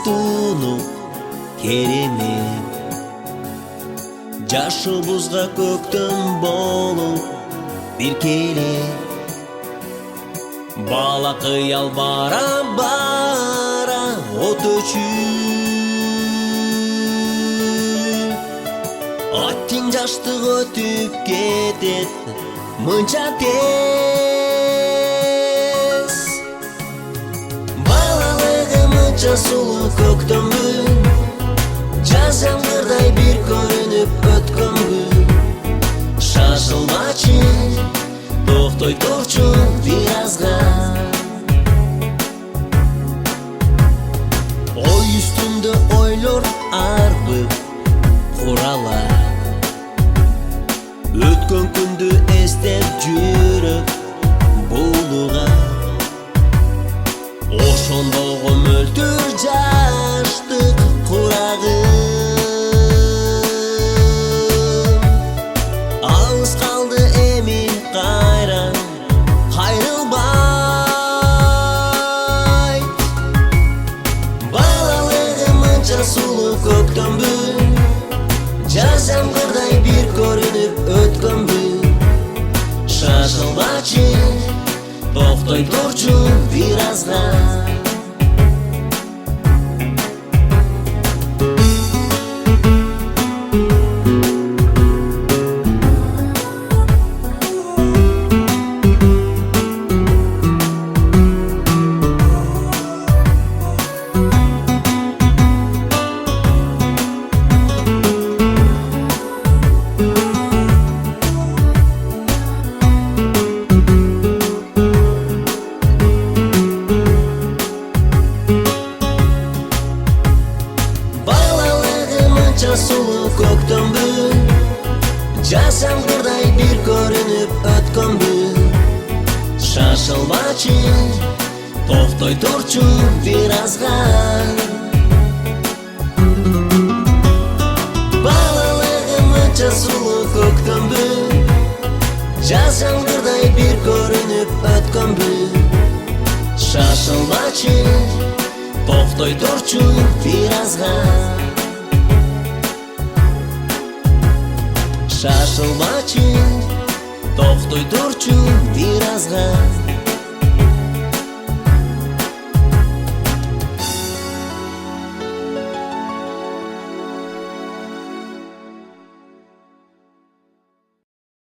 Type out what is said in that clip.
тууну керемет, жашыбызга көктөм болуп бир келе. Бала кыял бара бара от өчүп, аттин жаштык өтүп кетет мынча тез. Балалыгы мынча сулуу көктөмбү, жаз жамгырдай бир көрүнүп өткөнбү. Шашылмачы, токтой турчу бир азга. Ой үстүндө ойлор арбып куралар, өткөн күндү эстеп жүрөк булуга. Ошондогу мөлтүр жаштык курагым алыс калды эми кайра кайрылбайт. Балалыгы мынча сулуу көктөмбү, жаз жамгырдай бир көрүнүп өткөнбү. Шашылбачы, токтой турчу бир азга. Сулуу көктөмбү, жаз жамгырдай бир көрүнүп өткөнбү. Шашылмачы, токтой турчу бир азга. Балалыгы мынча сулуу көктөмбү, жаз жамгырдай бир көрүнүп өткөнбү. Шашылмачы, токтой турчу бир азга. Шашылмачы, токтой турчу бир азга.